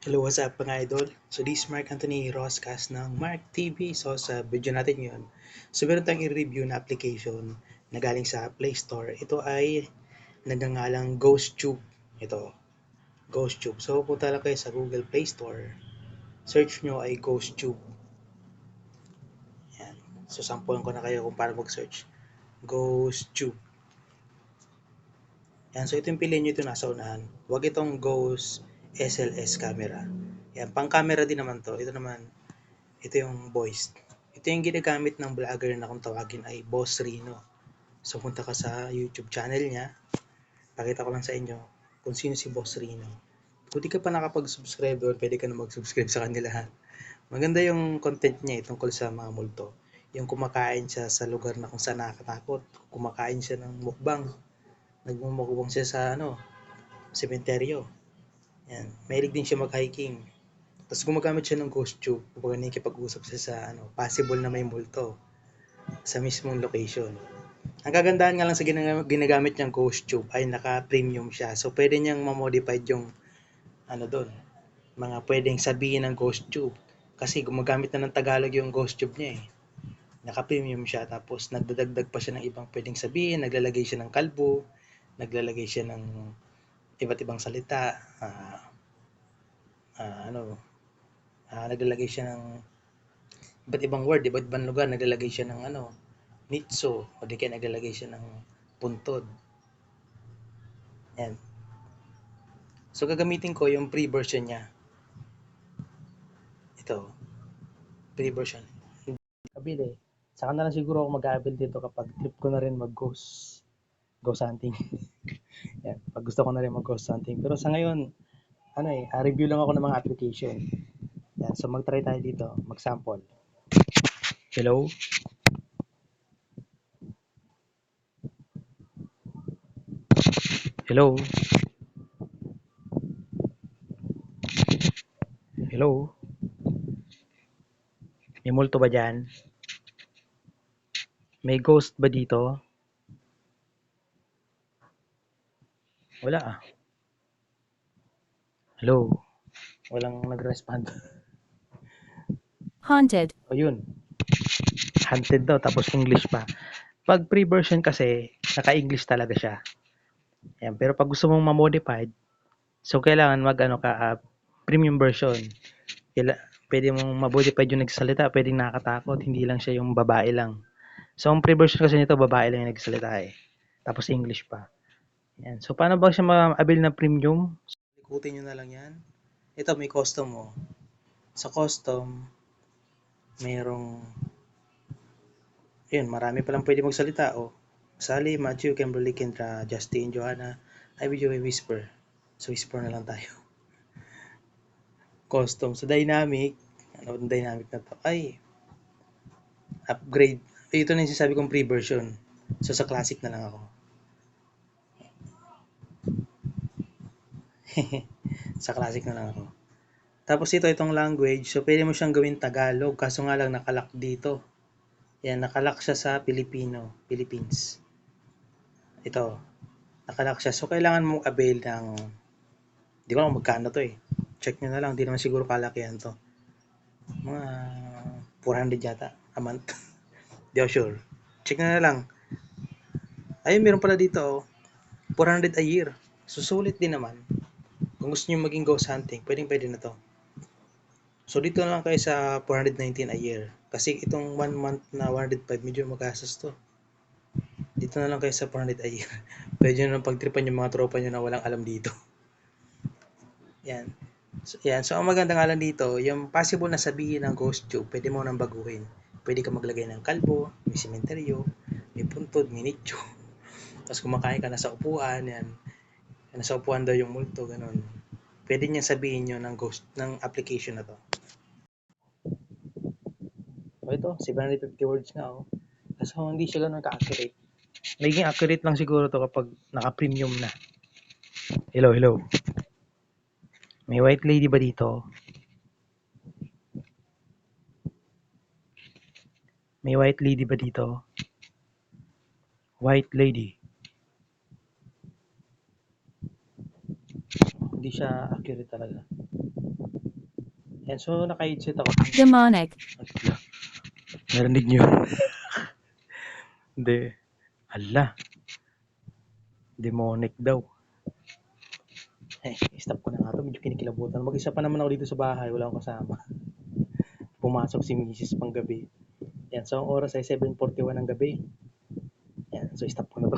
Hello, what's up mga idol? So this is Mark Anthony Roscas ng Mark TV. So sa video natin ngayon, so meron tayong i-review na application na galing sa Play Store. Ito ay nagngangalang GhostTube. Ito, GhostTube. So punta lang kayo sa Google Play Store. Search nyo ay GhostTube. Yan. So sampulan ko na kayo kung paano mag-search. GhostTube. Yan. So ito yung piliin nyo, ito nasa unahan. Huwag itong Ghost SLS camera. Yan. Pang camera din naman to. Ito naman, ito yung voice. Ito yung ginagamit ng vlogger na kung tawagin ay Boss Rino. So punta ka sa YouTube channel niya. Pakita ko lang sa inyo kung sino si Boss Rino. Kung di ka pa nakapag-subscribe doon, pwede ka na mag-subscribe sa kanila. Maganda yung content niya tungkol sa mga multo. Yung kumakain siya sa lugar na kung saan nakakatakot. Kumakain siya ng mukbang. Nagmumukbang siya sa sementeryo. Yan. Mahilig din siya mag-hiking. Tapos gumagamit siya ng ghost tube kapag nakikipag-usap siya sa possible na may multo sa mismong location. Ang kagandahan nga lang sa ginagamit niyang ghost tube ay naka-premium siya. So pwede niyang ma-modified yung doon, mga pwedeng sabihin ng ghost tube. Kasi gumagamit na ng Tagalog yung ghost tube niya eh. Naka-premium siya tapos nagdadagdag pa siya ng ibang pwedeng sabihin, naglalagay siya ng kalbo, naglalagay siya ng iba't ibang salita, naglalagay siya ng iba't ibang word, iba't ibang lugar, naglalagay siya ng nitso, o di kaya naglalagay siya ng puntod. Yan. So, gagamitin ko yung free version niya. Ito. Free version. Hindi kabili. Saka na lang siguro ako mag-aabil dito kapag trip ko na rin mag-ghost hunting. Yan. Pag gusto ko na rin mag-ghost hunting. Pero sa ngayon, review lang ako ng mga application. Yan. So, mag-try tayo dito. Mag-sample. Hello? Hello? Hello? May multo ba dyan? May ghost ba dito? Wala ah. Hello? Walang nag-respond. Haunted. O yun. Hunted daw, tapos English pa. Pag free version kasi, naka-English talaga siya. Yan. Pero pag gusto mong ma-modified, so kailangan premium version. Pwede mong ma-modified yung nagsalita, pwedeng nakakatakot, hindi lang siya yung babae lang. So ang free version kasi nito, babae lang yung nagsalita eh. Tapos English pa. Yan. So paano ba siya ma-avail na premium? So, ikutin nyo na lang yan. Ito may custom mo. Sa custom, mayroong marami palang pwede magsalita. Sally, Matthew, Kimberly, Kendra, Justin, Joanna, Ivy, Joey, Whisper. So, Whisper na lang tayo. Custom. Sa dynamic, dynamic na to? Ay, upgrade. Ito na yung sinasabi kong pre-version. So, sa classic na lang ako. Sa classic na lang ako. Tapos itong language. So, pwede mo siyang gawin Tagalog. Kaso nga lang nakalock dito. Yan, nakalock siya sa Philippines. Ito, nakalock siya. So, kailangan mong avail ng, di ko lang magkano to eh. Check nyo na lang, di naman siguro kalakihan to. Mga 400 yata a month. Di ako sure. Check na lang. Ayun, meron pala dito 400 a year. Susulit din naman. Kung gusto nyo maging ghost hunting, pwede na to. So, dito na lang kayo sa 419 a year. Kasi itong 1 month na 105, medyo magastos to. Dito na lang kayo sa 400 a year. Pwede nyo nang pagtripan yung mga tropa nyo na walang alam dito. Yan. So, ang maganda nga lang dito, yung possible na sabihin ng ghost tube, pwede mo nang baguhin. Pwede ka maglagay ng kalbo, may sementeryo, may puntod, may nicho. Tapos kumakain ka na sa upuan, yan. Nasa upuan daw yung multo, ganun. Pwede niya sabihin yun ng application na to. So, ito, 750 words nga, oh. Kaso hindi siya ganun ka-accurate. Naging accurate lang siguro to kapag naka-premium na. Hello, hello. May white lady ba dito? May white lady ba dito? White lady. Hindi siya accurate talaga. Yan, so naka-headset ako. Demonic. Ala, narinig niyo? Hindi. Ala, demonic daw. Stop ko na nga to. Medyo kinikilabutan. Mag-isa pa naman ako dito sa bahay. Wala akong kasama. Pumasok si Mrs. pang gabi. Yan, so ang oras ay 7:41 ng gabi. Yan, so stop ko na to.